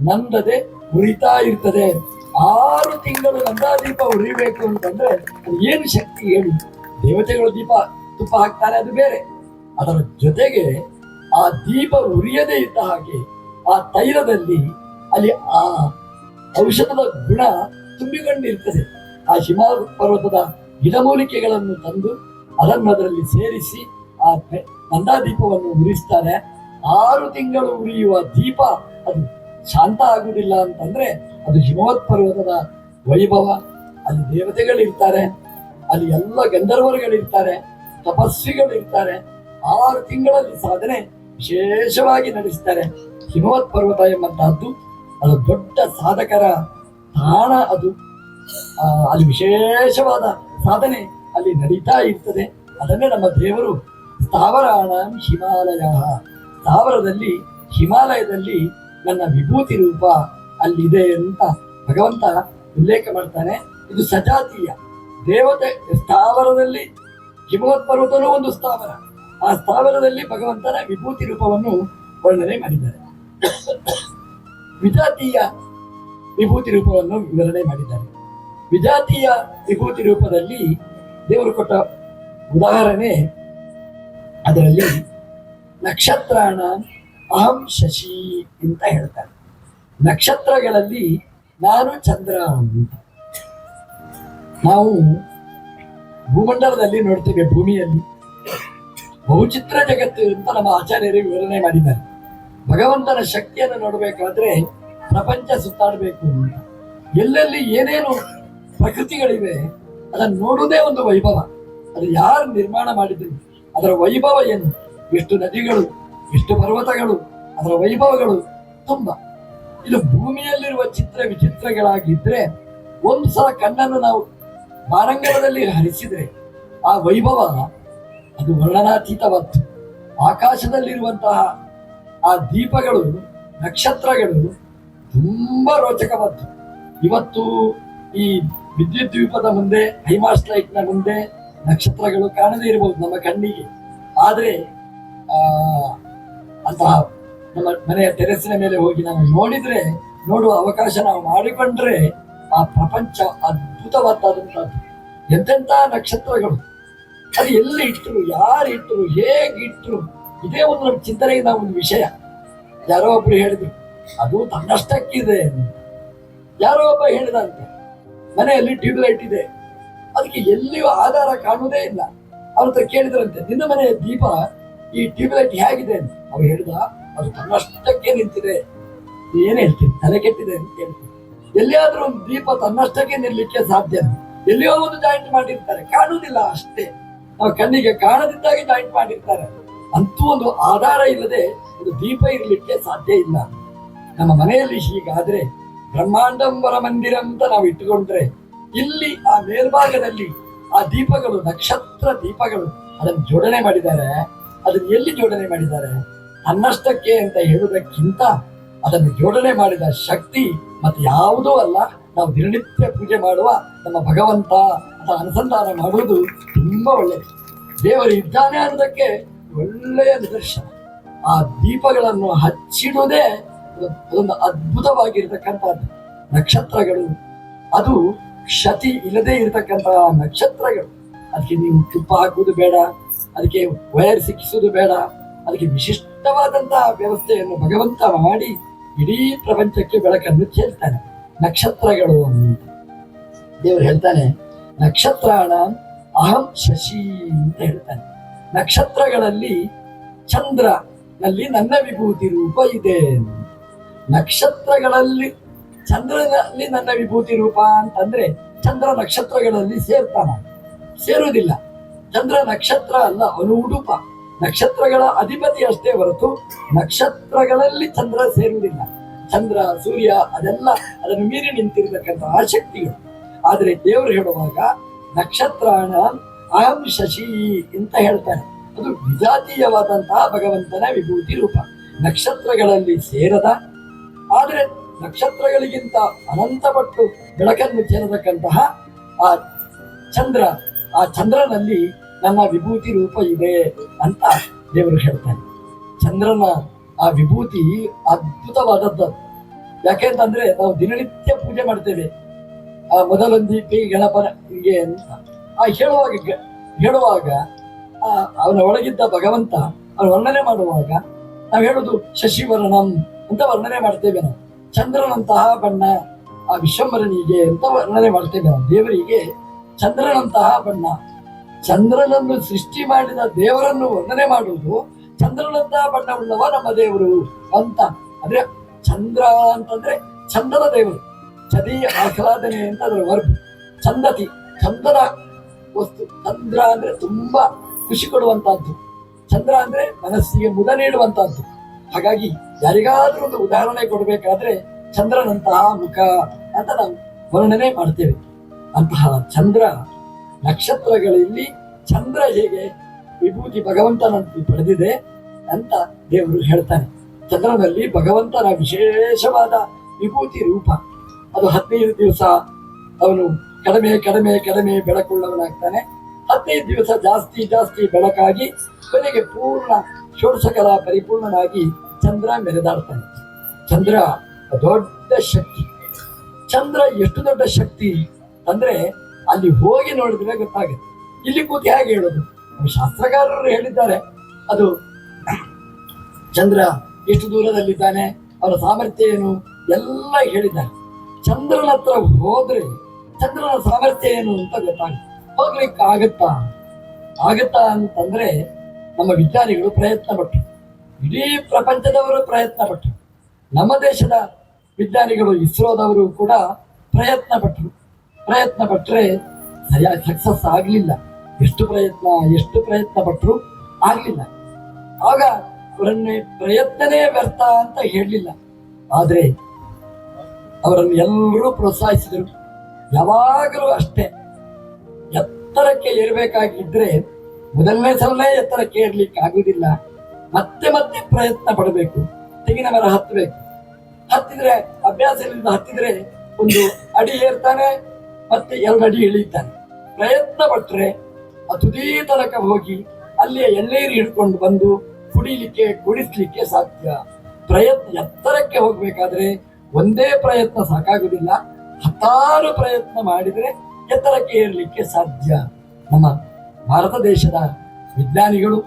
ನಂದದೆ ಉರಿತಾ ಇರ್ತದೆ. 6 ತಿಂಗಳು ನಂದಾದೀಪ ಉರಿಬೇಕು ಅಂತಂದ್ರೆ ಏನು ಶಕ್ತಿ ಹೇಳಿ. ದೇವತೆಗಳು ದೀಪ ತುಪ್ಪ ಹಾಕ್ತಾರೆ, ಅದು ಬೇರೆ. ಅದರ ಜೊತೆಗೆ ಆ ದೀಪ ಉರಿಯದೇ ಇದ್ದ ಹಾಗೆ ಆ ತೈಲದಲ್ಲಿ ಅಲ್ಲಿ ಆ ಔಷಧದ ಗುಣ ತುಂಬಿಕೊಂಡಿರ್ತದೆ. ಆ ಹಿಮಾಲಯ ಪರ್ವತದ ಗಿಡಮೂಲಿಕೆಗಳನ್ನು ತಂದು ಅದನ್ನು ಅದರಲ್ಲಿ ಸೇರಿಸಿ ಆ ನಂದಾದೀಪವನ್ನು ಉರಿಸ್ತಾರೆ. 6 ತಿಂಗಳು ಉರಿಯುವ ದೀಪ ಅದು ಶಾಂತ ಆಗುವುದಿಲ್ಲ ಅಂತಂದ್ರೆ ಅದು ಹಿಮವತ್ ಪರ್ವತದ ವೈಭವ. ಅಲ್ಲಿ ದೇವತೆಗಳಿರ್ತಾರೆ, ಅಲ್ಲಿ ಎಲ್ಲ ಗಂಧರ್ವರುಗಳಿರ್ತಾರೆ, ತಪಸ್ವಿಗಳಿರ್ತಾರೆ. 6 ತಿಂಗಳಲ್ಲಿ ಸಾಧನೆ ವಿಶೇಷವಾಗಿ ನಡೆಸ್ತಾರೆ. ಹಿಮವತ್ ಪರ್ವತ ಎಂಬಂತಹದ್ದು ಅದು ದೊಡ್ಡ ಸಾಧಕರ ತಾಣ ಅದು. ಅಲ್ಲಿ ವಿಶೇಷವಾದ ಸಾಧನೆ ಅಲ್ಲಿ ನಡೀತಾ ಇರ್ತದೆ. ಅದನ್ನೇ ನಮ್ಮ ದೇವರು ಸ್ಥಾವರಾಣ ಹಿಮಾಲಯ, ಸ್ಥಾವರದಲ್ಲಿ ಹಿಮಾಲಯದಲ್ಲಿ ನನ್ನ ವಿಭೂತಿ ರೂಪ ಅಲ್ಲಿದೆ ಅಂತ ಭಗವಂತ ಉಲ್ಲೇಖ ಮಾಡ್ತಾನೆ. ಇದು ಸಜಾತೀಯ ದೇವತೆ. ಸ್ಥಾವರದಲ್ಲಿ ಹಿಮವತ್ ಪರ್ವತನೂ ಒಂದು ಸ್ಥಾವರ. ಆ ಸ್ಥಾವರದಲ್ಲಿ ಭಗವಂತನ ವಿಭೂತಿ ರೂಪವನ್ನು ವರ್ಣನೆ ಮಾಡಿದ್ದಾರೆ. ವಿಜಾತೀಯ ವಿಭೂತಿ ರೂಪವನ್ನು ವಿವರಣೆ ಮಾಡಿದ್ದಾರೆ. ವಿಜಾತೀಯ ವಿಭೂತಿ ರೂಪದಲ್ಲಿ ದೇವರು ಕೊಟ್ಟ ಉದಾಹರಣೆ, ಅದರಲ್ಲಿ ನಕ್ಷತ್ರಾಣ ಅಹಂ ಶಶಿ ಅಂತ ಹೇಳ್ತಾರೆ. ನಕ್ಷತ್ರಗಳಲ್ಲಿ ನಾನು ಚಂದ್ರ ಅಂತ. ನಾವು ಭೂಮಂಡಲದಲ್ಲಿ ನೋಡ್ತೇವೆ, ಭೂಮಿಯಲ್ಲಿ ಬಹುಚಿತ್ರ ಜಗತ್ತು ಅಂತ ನಮ್ಮ ಆಚಾರ್ಯರು ವಿವರಣೆ ಮಾಡಿದ್ದಾರೆ. ಭಗವಂತನ ಶಕ್ತಿಯನ್ನು ನೋಡಬೇಕಾದ್ರೆ ಪ್ರಪಂಚ ಸುತ್ತಾಡಬೇಕು ಅಂತ. ಎಲ್ಲೆಲ್ಲಿ ಏನೇನು ಪ್ರಕೃತಿಗಳಿವೆ ಅದನ್ನು ನೋಡುವುದೇ ಒಂದು ವೈಭವ. ಅದು ಯಾರು ನಿರ್ಮಾಣ ಮಾಡಿದ್ರು, ಅದರ ವೈಭವ ಏನು, ಎಷ್ಟು ನದಿಗಳು, ಎಷ್ಟು ಪರ್ವತಗಳು, ಅದರ ವೈಭವಗಳು ತುಂಬ. ಇದು ಭೂಮಿಯಲ್ಲಿರುವ ಚಿತ್ರ ವಿಚಿತ್ರಗಳಾಗಿದ್ರೆ ಒಂದು ಸಲ ಕಣ್ಣನ್ನು ನಾವು ಬಾರಂಗಣದಲ್ಲಿ ಹರಿಸಿದ್ರೆ ಆ ವೈಭವ ಅದು ವರ್ಣನಾತೀತವಾದ್ದು. ಆಕಾಶದಲ್ಲಿರುವಂತಹ ಆ ದೀಪಗಳು, ನಕ್ಷತ್ರಗಳು ತುಂಬಾ ರೋಚಕವಾದ್ದು. ಇವತ್ತು ಈ ವಿದ್ಯುತ್ ದ್ವೀಪದ ಮುಂದೆ, ಹೈಮಾಸ್ಟ್ ಲೈಟ್ ನ ಮುಂದೆ ನಕ್ಷತ್ರಗಳು ಕಾಣದೇ ಇರಬಹುದು ನಮ್ಮ ಕಣ್ಣಿಗೆ. ಆದ್ರೆ ಅಂತಹ ನಮ್ಮ ಮನೆಯ ಟೆರೆಸಿನ ಮೇಲೆ ಹೋಗಿ ನಾವು ನೋಡಿದ್ರೆ, ನೋಡುವ ಅವಕಾಶ ನಾವು ಮಾಡಿಕೊಂಡ್ರೆ ಆ ಪ್ರಪಂಚ ಅದ್ಭುತವಾದಂತಹದ್ದು. ಎಂತೆಂಥ ನಕ್ಷತ್ರಗಳು, ಅದು ಎಲ್ಲಿ ಇಟ್ಟರು, ಯಾರು ಇಟ್ಟರು, ಹೇಗಿಟ್ರು, ಇದೇ ಒಂದು ನಮ್ಮ ಚಿಂತನೆಗೆ ನಾವು ಒಂದು ವಿಷಯ. ಯಾರೋ ಒಬ್ರು ಹೇಳಿದ್ರು ಅದು ತನ್ನಷ್ಟಕ್ಕಿದೆ. ಯಾರೋ ಒಬ್ಬ ಹೇಳಿದಂತೆ ಮನೆಯಲ್ಲಿ ಟ್ಯೂಬ್ಲೈಟ್ ಇದೆ, ಅದಕ್ಕೆ ಎಲ್ಲಿಯೂ ಆಧಾರ ಕಾಣುವುದೇ ಇಲ್ಲ. ಅವ್ರ ಹತ್ರ ಕೇಳಿದ್ರಂತೆ, ನಿನ್ನ ಮನೆಯ ದೀಪ ಈ ಟ್ಯೂಬ್ಲೈಟ್ ಹೇಗಿದೆ ಅಂತ. ಅವ್ರು ಹೇಳಿದ, ಅದು ತನ್ನಷ್ಟಕ್ಕೆ ನಿಂತಿದೆ. ಏನ್ ಹೇಳ್ತೀನಿ, ತಲೆ ಕೆಟ್ಟಿದೆ ಅಂತ ಹೇಳ್ತೀನಿ. ಎಲ್ಲಿಯಾದ್ರೂ ಒಂದು ದೀಪ ತನ್ನಷ್ಟಕ್ಕೆ ನಿಲ್ಲಲಿಕ್ಕೆ ಸಾಧ್ಯ? ಎಲ್ಲಿಯೋ ಒಂದು ಜಾಯಿಂಟ್ ಮಾಡಿರ್ತಾರೆ, ಕಾಣುವುದಿಲ್ಲ ಅಷ್ಟೇ. ನಾವು ಕಣ್ಣಿಗೆ ಕಾಣದಿದ್ದಾಗೆ ಜಾಯಿಂಟ್ ಮಾಡಿರ್ತಾರೆ. ಅಂತೂ ಒಂದು ಆಧಾರ ಇಲ್ಲದೆ ಒಂದು ದೀಪ ಇರಲಿಕ್ಕೆ ಸಾಧ್ಯ ಇಲ್ಲ. ನಮ್ಮ ಮನೆಯಲ್ಲಿ ಹೀಗಾದ್ರೆ ಬ್ರಹ್ಮಾಂಡಂಬರ ಮಂದಿರ ಅಂತ ನಾವು ಇಟ್ಟುಕೊಂಡ್ರೆ, ಇಲ್ಲಿ ಆ ಮೇಲ್ಭಾಗದಲ್ಲಿ ಆ ದೀಪಗಳು, ನಕ್ಷತ್ರ ದೀಪಗಳು, ಅದನ್ನು ಜೋಡಣೆ ಮಾಡಿದ್ದಾರೆ. ಅದನ್ನು ಎಲ್ಲಿ ಜೋಡಣೆ ಮಾಡಿದ್ದಾರೆ? ತನ್ನಷ್ಟಕ್ಕೆ ಅಂತ ಹೇಳುವುದಕ್ಕಿಂತ ಅದನ್ನು ಜೋಡಣೆ ಮಾಡಿದ ಶಕ್ತಿ ಮತ್ತೆ ಯಾವುದೂ ಅಲ್ಲ. ನಾವು ದಿನನಿತ್ಯ ಪೂಜೆ ಮಾಡುವ ನಮ್ಮ ಭಗವಂತ ಅಂತ ಅನುಸಂಧಾನ ಮಾಡುವುದು ತುಂಬಾ ಒಳ್ಳೆಯದು. ದೇವರು ಇದ್ದಾನೆ ಅನ್ನೋದಕ್ಕೆ ಒಳ್ಳೆಯ ನಿದರ್ಶನ. ಆ ದೀಪಗಳನ್ನು ಹಚ್ಚಿಡುವುದೇ ಅದೊಂದು ಅದ್ಭುತವಾಗಿರ್ತಕ್ಕಂಥದ್ದು. ನಕ್ಷತ್ರಗಳು ಅದು ಕ್ಷತಿ ಇಲ್ಲದೆ ಇರತಕ್ಕಂತಹ ನಕ್ಷತ್ರಗಳು. ಅದಕ್ಕೆ ನೀವು ತುಪ್ಪ ಹಾಕುವುದು ಬೇಡ, ಅದಕ್ಕೆ ವೈರ್ ಸಿಕ್ಕಿಸುವುದು ಬೇಡ. ಅದಕ್ಕೆ ವಿಶಿಷ್ಟವಾದಂತಹ ವ್ಯವಸ್ಥೆಯನ್ನು ಭಗವಂತ ಮಾಡಿ ಇಡೀ ಪ್ರಪಂಚಕ್ಕೆ ಬೆಳಕನ್ನು ಚೆಲ್ತಾನೆ. ನಕ್ಷತ್ರಗಳು ಅಂತ ದೇವರು ಹೇಳ್ತಾನೆ, ನಕ್ಷತ್ರಾಣ ಅಹಂ ಶಶಿ ಅಂತ ಹೇಳ್ತಾನೆ. ನಕ್ಷತ್ರಗಳಲ್ಲಿ ಚಂದ್ರನಲ್ಲಿ ನನ್ನ ವಿಭೂತಿ ರೂಪ ಇದೆ. ನಕ್ಷತ್ರಗಳಲ್ಲಿ ಚಂದ್ರನಲ್ಲಿ ನನ್ನ ವಿಭೂತಿ ರೂಪ ಅಂತಂದ್ರೆ ಚಂದ್ರ ನಕ್ಷತ್ರಗಳಲ್ಲಿ ಸೇರುವುದಿಲ್ಲ. ಚಂದ್ರ ನಕ್ಷತ್ರ ಅಲ್ಲ, ಅವನು ಉಡುಪ. ನಕ್ಷತ್ರಗಳ ಅಧಿಪತಿ ಅಷ್ಟೇ ಹೊರತು ನಕ್ಷತ್ರಗಳಲ್ಲಿ ಚಂದ್ರ ಸೇರುವುದಿಲ್ಲ. ಚಂದ್ರ, ಸೂರ್ಯ ಅದೆಲ್ಲ ಅದನ್ನು ಮೀರಿ ನಿಂತಿರತಕ್ಕಂತಹ ಶಕ್ತಿಗಳು. ಆದರೆ ದೇವರು ಹೇಳುವಾಗ ನಕ್ಷತ್ರಾಣ ಅಹಂ ಶಶಿ ಅಂತ ಹೇಳ್ತಾನೆ. ಅದು ವಿಜಾತೀಯವಾದಂತಹ ಭಗವಂತನ ವಿಭೂತಿ ರೂಪ. ನಕ್ಷತ್ರಗಳಲ್ಲಿ ಸೇರದ, ಆದರೆ ನಕ್ಷತ್ರಗಳಿಗಿಂತ ಅನಂತ ಪಟ್ಟು ಬೆಳಕನ್ನು ಚೆಲ್ಲತಕ್ಕಂತಹ ಆ ಚಂದ್ರ, ಆ ಚಂದ್ರನಲ್ಲಿ ನನ್ನ ವಿಭೂತಿ ರೂಪ ಇದೆ ಅಂತ ದೇವರು ಹೇಳ್ತಾನೆ. ಚಂದ್ರನ ಆ ವಿಭೂತಿ ಅದ್ಭುತವಾದದ್ದು. ಯಾಕೆಂತಂದ್ರೆ ನಾವು ದಿನನಿತ್ಯ ಪೂಜೆ ಮಾಡ್ತೇವೆ. ಆ ಮೊದಲೊಂದಿಗೆ ಗಣಪನಿಗೆ ಅಂತ ಹೇಳುವಾಗ ಅವನ ಒಳಗಿದ್ದ ಭಗವಂತ ಅವನ ವರ್ಣನೆ ಮಾಡುವಾಗ ನಾವು ಹೇಳುದು ಶಶಿವರ್ಣಂ ಅಂತ ವರ್ಣನೆ ಮಾಡ್ತೇವೆ. ನಾವು ಚಂದ್ರನಂತಹ ಬಣ್ಣ ಆ ವಿಶ್ವಂಬರನಿಗೆ ಅಂತ ವರ್ಣನೆ ಮಾಡ್ತೇವೆ. ನಾವು ದೇವರಿಗೆ ಚಂದ್ರನಂತಹ ಬಣ್ಣ. ಚಂದ್ರನನ್ನು ಸೃಷ್ಟಿ ಮಾಡಿದ ದೇವರನ್ನು ವರ್ಣನೆ ಮಾಡುವುದು ಚಂದ್ರನಂತಹ ಬಣ್ಣವುಳ್ಳವ ನಮ್ಮ ದೇವರು ಅಂತ. ಅಂದ್ರೆ ಚಂದ್ರ ಅಂತಂದ್ರೆ ಚಂದದ ದೇವರು. ಚದಿ ಆಹ್ಲಾದನೆ ಅಂತ ಅದರ ವರ್ಗ. ಚಂದತಿ, ಚಂದದ ವಸ್ತು. ಚಂದ್ರ ಅಂದ್ರೆ ತುಂಬಾ ಖುಷಿ ಕೊಡುವಂತಹದ್ದು. ಚಂದ್ರ ಅಂದ್ರೆ ಮನಸ್ಸಿಗೆ ಮುದ ನೀಡುವಂತಹದ್ದು. ಹಾಗಾಗಿ ಯಾರಿಗಾದ್ರೂ ಒಂದು ಉದಾಹರಣೆ ಕೊಡಬೇಕಾದ್ರೆ ಚಂದ್ರನಂತಹ ಮುಖ ಅಂತ ನಾವು ವರ್ಣನೆ ಮಾಡ್ತೇವೆ. ಅಂತಹ ಚಂದ್ರ ನಕ್ಷತ್ರಗಳಲ್ಲಿ ಚಂದ್ರ ಹೇಗೆ ವಿಭೂತಿ ಭಗವಂತನಂತೆ ಪಡೆದಿದೆ ಅಂತ ದೇವರು ಹೇಳ್ತಾನೆ. ಚಂದ್ರನಲ್ಲಿ ಭಗವಂತನ ವಿಶೇಷವಾದ ವಿಭೂತಿ ರೂಪ. ಅದು 15 ದಿವಸ ಅವನು ಕಡಿಮೆ ಕಡಿಮೆ ಕಡಿಮೆ ಬೆಳಕುಳ್ಳವನಾಗ್ತಾನೆ. 15 ದಿವಸ ಜಾಸ್ತಿ ಜಾಸ್ತಿ ಬೆಳಕಾಗಿ ಕೊನೆಗೆ ಪೂರ್ಣ ಷೋಡಶಕಲ ಪರಿಪೂರ್ಣನಾಗಿ ಚಂದ್ರ ಮೆರೆದಾಡ್ತಾನೆ. ಚಂದ್ರ ದೊಡ್ಡ ಶಕ್ತಿ. ಚಂದ್ರ ಎಷ್ಟು ದೊಡ್ಡ ಶಕ್ತಿ ಅಂದ್ರೆ ಅಲ್ಲಿ ಹೋಗಿ ನೋಡಿದ್ರೆ ಗೊತ್ತಾಗುತ್ತೆ. ಇಲ್ಲಿ ಕೂತು ಹೇಗೆ ಹೇಳೋದು? ಶಾಸ್ತ್ರಕಾರರು ಹೇಳಿದ್ದಾರೆ ಅದು ಚಂದ್ರ ಎಷ್ಟು ದೂರದಲ್ಲಿದ್ದಾನೆ, ಅವರ ಸಾಮರ್ಥ್ಯ ಏನು ಎಲ್ಲ ಹೇಳಿದ್ದಾರೆ. ಚಂದ್ರನ ಹತ್ರ ಹೋದ್ರೆ ಚಂದ್ರನ ಸಾಮರ್ಥ್ಯ ಏನು ಅಂತ ಗೊತ್ತಾಗುತ್ತೆ. ಹೋಗ್ಲಿಕ್ಕೆ ಆಗತ್ತಾ ಅಂತಂದ್ರೆ ನಮ್ಮ ವಿಜ್ಞಾನಿಗಳು ಪ್ರಯತ್ನ ಪಟ್ಟರು, ಇಡೀ ಪ್ರಪಂಚದವರು ಪ್ರಯತ್ನ ಪಟ್ಟರು, ನಮ್ಮ ದೇಶದ ವಿಜ್ಞಾನಿಗಳು ಇಸ್ರೋದವರು ಕೂಡ ಪ್ರಯತ್ನ ಪಟ್ಟರೆ ಸರಿಯಾಗಿ ಸಕ್ಸಸ್ ಆಗಲಿಲ್ಲ. ಎಷ್ಟು ಪ್ರಯತ್ನ ಪಟ್ಟರು ಆಗಲಿಲ್ಲ. ಆಗ ಅವರನ್ನೇ ಪ್ರಯತ್ನನೇ ವ್ಯರ್ಥ ಅಂತ ಹೇಳಲಿಲ್ಲ. ಆದ್ರೆ ಅವರನ್ನು ಎಲ್ಲರೂ ಪ್ರೋತ್ಸಾಹಿಸಿದರು. ಯಾವಾಗಲೂ ಅಷ್ಟೇ, ಎತ್ತರಕ್ಕೆ ಏರ್ಬೇಕಾಗಿದ್ರೆ ಮೊದಲನೇ ಸಲನೇ ಎತ್ತರಕ್ಕೆ ಏರ್ಲಿಕ್ಕೆ ಆಗುದಿಲ್ಲ. ಮತ್ತೆ ಮತ್ತೆ ಪ್ರಯತ್ನ ಪಡಬೇಕು. ತೆಂಗಿನ ಮರ ಹತ್ತಿದ್ರೆ ಅಭ್ಯಾಸದಿಂದ ಹತ್ತಿದ್ರೆ 1 ಅಡಿ ಏರ್ತಾನೆ, ಮತ್ತೆ 2 ಅಡಿ ಇಳಿತಾನೆ. ಪ್ರಯತ್ನ ಪಟ್ರೆ ತುದಿ ತನಕ ಹೋಗಿ ಅಲ್ಲಿಯೇ ಎಳ್ನೀರು ಹಿಡ್ಕೊಂಡು ಬಂದು ಕುಡಿಸ್ಲಿಕ್ಕೆ ಸಾಧ್ಯ. ಎತ್ತರಕ್ಕೆ ಹೋಗ್ಬೇಕಾದ್ರೆ ಒಂದೇ ಪ್ರಯತ್ನ ಸಾಕಾಗುದಿಲ್ಲ, 10 ಪ್ರಯತ್ನ ಮಾಡಿದ್ರೆ ಎತ್ತರಕ್ಕೆ ಏರ್ಲಿಕ್ಕೆ ಸಾಧ್ಯ. ನಮ್ಮ ಭಾರತ ದೇಶದ ವಿಜ್ಞಾನಿಗಳು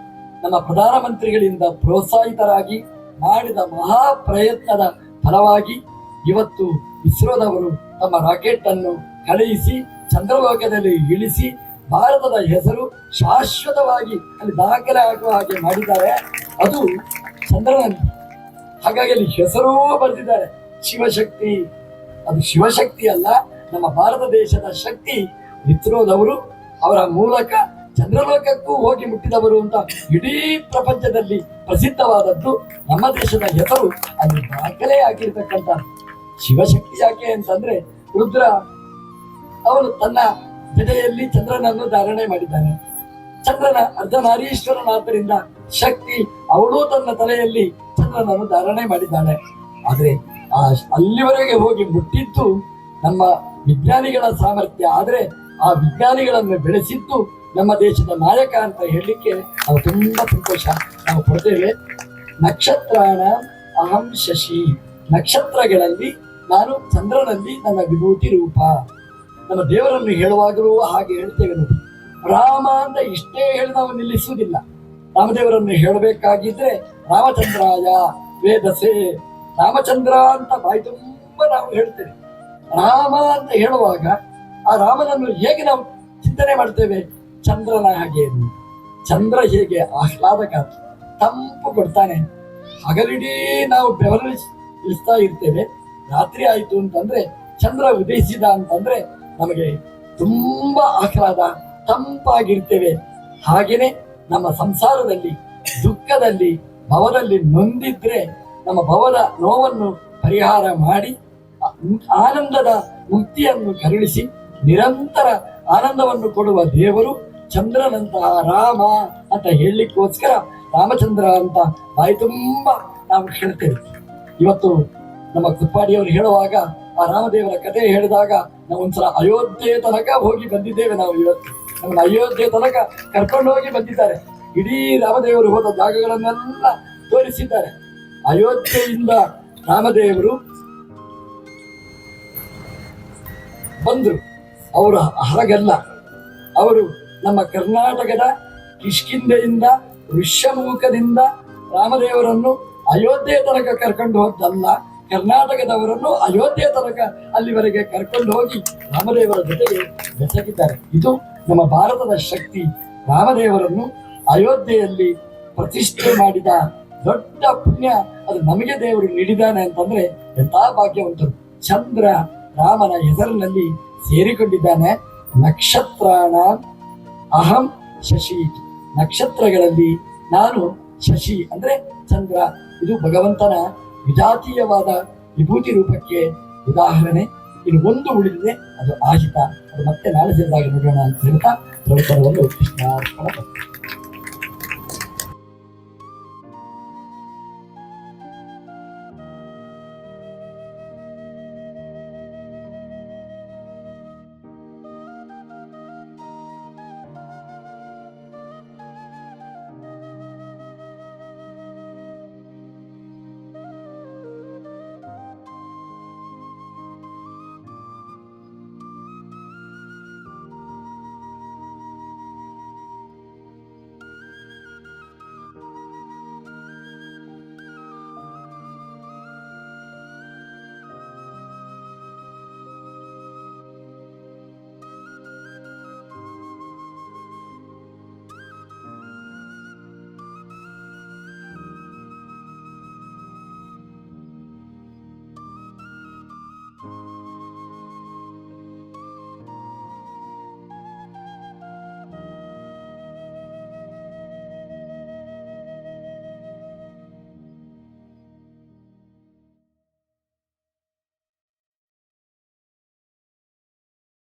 ನಮ್ಮ ಪ್ರಧಾನಮಂತ್ರಿಗಳಿಂದ ಪ್ರೋತ್ಸಾಹಿತರಾಗಿ ಮಾಡಿದ ಮಹಾ ಪ್ರಯತ್ನದ ಫಲವಾಗಿ ಇವತ್ತು ಇಸ್ರೋದವರು ತಮ್ಮ ರಾಕೆಟ್ ಅನ್ನು ಕಳುಹಿಸಿ ಚಂದ್ರಲೋಕದಲ್ಲಿ ಇಳಿಸಿ ಭಾರತದ ಹೆಸರು ಶಾಶ್ವತವಾಗಿ ಅಲ್ಲಿ ದಾಖಲೆ ಆಗುವ ಹಾಗೆ ಮಾಡಿದ್ದಾರೆ. ಅದು ಚಂದ್ರನಲ್ಲಿ. ಹಾಗಾಗಿ ಅಲ್ಲಿ ಹೆಸರೂ ಬರೆದಿದ್ದಾರೆ ಶಿವಶಕ್ತಿ. ಅದು ಶಿವಶಕ್ತಿ ಅಲ್ಲ, ನಮ್ಮ ಭಾರತ ದೇಶದ ಶಕ್ತಿ. ಇಸ್ರೋದವರು ಅವರ ಮೂಲಕ ಚಂದ್ರಲೋಕಕ್ಕೂ ಹೋಗಿ ಮುಟ್ಟಿದವರು ಅಂತ ಇಡೀ ಪ್ರಪಂಚದಲ್ಲಿ ಪ್ರಸಿದ್ಧವಾದದ್ದು. ನಮ್ಮ ದೇಶದ ಹೆಸರು ಅಲ್ಲಿ ದಾಖಲೆ ಆಗಿರ್ತಕ್ಕಂಥ ಶಿವಶಕ್ತಿ. ಯಾಕೆ ಅಂತಂದ್ರೆ ರುದ್ರ ಅವನು ತನ್ನ ಜಡೆಯಲ್ಲಿ ಚಂದ್ರನನ್ನು ಧಾರಣೆ ಮಾಡಿದ್ದಾನೆ. ಚಂದ್ರನ ಅರ್ಧನಾರೀಶ್ವರನಾದ್ದರಿಂದ ಶಕ್ತಿ ಅವಳು ತನ್ನ ತಲೆಯಲ್ಲಿ ಚಂದ್ರನನ್ನು ಧಾರಣೆ ಮಾಡಿದ್ದಾಳೆ. ಆದ್ರೆ ಅಲ್ಲಿವರೆಗೆ ಹೋಗಿ ಮುಟ್ಟಿದ್ದು ನಮ್ಮ ವಿಜ್ಞಾನಿಗಳ ಸಾಮರ್ಥ್ಯ. ಆದ್ರೆ ಆ ವಿಜ್ಞಾನಿಗಳನ್ನು ಬೆಳೆಸಿದ್ದು ನಮ್ಮ ದೇಶದ ನಾಯಕ ಅಂತ ಹೇಳಲಿಕ್ಕೆ ನಾವು ತುಂಬಾ ಸಂತೋಷ ನಾವು ಪಡ್ತೇವೆ. ನಕ್ಷತ್ರಾಣ ಅಹಂ ಶಶಿ. ನಕ್ಷತ್ರಗಳಲ್ಲಿ ನಾನು ಚಂದ್ರನಲ್ಲಿ ನನ್ನ ವಿಭೂತಿ ರೂಪ. ನಮ್ಮ ದೇವರನ್ನು ಹೇಳುವಾಗಲೂ ಹಾಗೆ ಹೇಳ್ತೇವೆ ನೋಡಿ. ರಾಮ ಅಂತ ಇಷ್ಟೇ ಹೇಳಿ ನಾವು ನಿಲ್ಲಿಸುವುದಿಲ್ಲ. ರಾಮದೇವರನ್ನು ಹೇಳಬೇಕಾಗಿದ್ರೆ ರಾಮಚಂದ್ರಾಯ ವೇದಸೆ, ರಾಮಚಂದ್ರ ಅಂತ ಬಾಯಿ ತುಂಬ ನಾವು ಹೇಳ್ತೇವೆ. ರಾಮ ಅಂತ ಹೇಳುವಾಗ ಆ ರಾಮನನ್ನು ಹೇಗೆ ನಾವು ಚಿಂತನೆ ಮಾಡ್ತೇವೆ? ಚಂದ್ರನ ಹಾಗೆ. ಚಂದ್ರ ಹೇಗೆ ಆಹ್ಲಾದಕ ತಂಪು ಕೊಡ್ತಾನೆ. ಹಗಲಿಡೀ ನಾವು ಬೆವರಿಸ್ತಾ ಇರ್ತೇವೆ. ರಾತ್ರಿ ಆಯ್ತು ಅಂತಂದ್ರೆ ಚಂದ್ರ ಉದಯಿಸಿದ ಅಂತಂದ್ರೆ ನಮಗೆ ತುಂಬಾ ಆಹ್ಲಾದ, ತಂಪಾಗಿರ್ತೇವೆ. ಹಾಗೇನೆ ನಮ್ಮ ಸಂಸಾರದಲ್ಲಿ ದುಃಖದಲ್ಲಿ ಭವದಲ್ಲಿ ನೊಂದಿದ್ರೆ ನಮ್ಮ ಭವದ ನೋವನ್ನು ಪರಿಹಾರ ಮಾಡಿ ಆನಂದದ ಮುಕ್ತಿಯನ್ನು ಕರುಣಿಸಿ ನಿರಂತರ ಆನಂದವನ್ನು ಕೊಡುವ ದೇವರು ಚಂದ್ರನಂತಹ ರಾಮ ಅಂತ ಹೇಳಲಿಕ್ಕೋಸ್ಕರ ರಾಮಚಂದ್ರ ಅಂತ ಬಾಯಿ ತುಂಬ ನಾವು ಹೇಳ್ತೇವೆ. ಇವತ್ತು ನಮ್ಮ ಕುಪ್ಪಾಡಿಯವರು ಹೇಳುವಾಗ ಆ ರಾಮದೇವರ ಕಥೆ ಹೇಳಿದಾಗ ನಾವು ಒಂದ್ಸಲ ಅಯೋಧ್ಯೆ ತನಕ ಹೋಗಿ ಬಂದಿದ್ದೇವೆ. ನಾವು ಇವತ್ತು ನಮ್ಮನ್ನು ಅಯೋಧ್ಯೆ ತನಕ ಕರ್ಕೊಂಡು ಹೋಗಿ ಬಂದಿದ್ದಾರೆ. ಇಡೀ ರಾಮದೇವರು ಹೋದ ಜಾಗಗಳನ್ನೆಲ್ಲ ತೋರಿಸಿದ್ದಾರೆ. ಅಯೋಧ್ಯೆಯಿಂದ ರಾಮದೇವರು ಬಂದರು. ಅವರು ಹಾಗಲ್ಲ, ಅವರು ನಮ್ಮ ಕರ್ನಾಟಕದ ಕಿಷ್ಕಿಂಧೆಯಿಂದ ಋಷ್ಯಮುಖದಿಂದ ರಾಮದೇವರನ್ನು ಅಯೋಧ್ಯೆ ತನಕ ಕರ್ಕೊಂಡು ಹೋದ್ದಲ್ಲ, ಕರ್ನಾಟಕದವರನ್ನು ಅಯೋಧ್ಯೆ ತನಕ ಅಲ್ಲಿವರೆಗೆ ಕರ್ಕೊಂಡು ಹೋಗಿ ರಾಮದೇವರ ಜೊತೆಗೆ ಬೆಸಗಿದ್ದಾರೆ. ಇದು ನಮ್ಮ ಭಾರತದ ಶಕ್ತಿ. ರಾಮದೇವರನ್ನು ಅಯೋಧ್ಯೆಯಲ್ಲಿ ಪ್ರತಿಷ್ಠೆ ಮಾಡಿದ ದೊಡ್ಡ ಪುಣ್ಯ ಅದು ನಮಗೆ ದೇವರು ನೀಡಿದ್ದಾನೆ ಅಂತಂದ್ರೆ ಎಂಥ ಭಾಗ್ಯವಂತರು. ಚಂದ್ರ ರಾಮನ ಹೆಸರಿನಲ್ಲಿ ಸೇರಿಕೊಂಡಿದ್ದಾನೆ. ನಕ್ಷತ್ರಾಣ ಅಹಂ ಶಶಿ. ನಕ್ಷತ್ರಗಳಲ್ಲಿ ನಾನು ಶಶಿ ಅಂದ್ರೆ ಚಂದ್ರ. ಇದು ಭಗವಂತನ ವಿಜಾತೀಯವಾದ ವಿಭೂತಿ ರೂಪಕ್ಕೆ ಉದಾಹರಣೆ. ಇನ್ನು ಒಂದು ಉಳಿದಿದೆ, ಅದು ಆಹಿತ. ಅದು ಮತ್ತೆ ನಾಳೆ ಸೇರಿದಾಗ ನೋಡೋಣ ಅಂತ ಹೇಳ್ತಾ ಪ್ರವಚನವನ್ನು ಕೃಷ್ಣ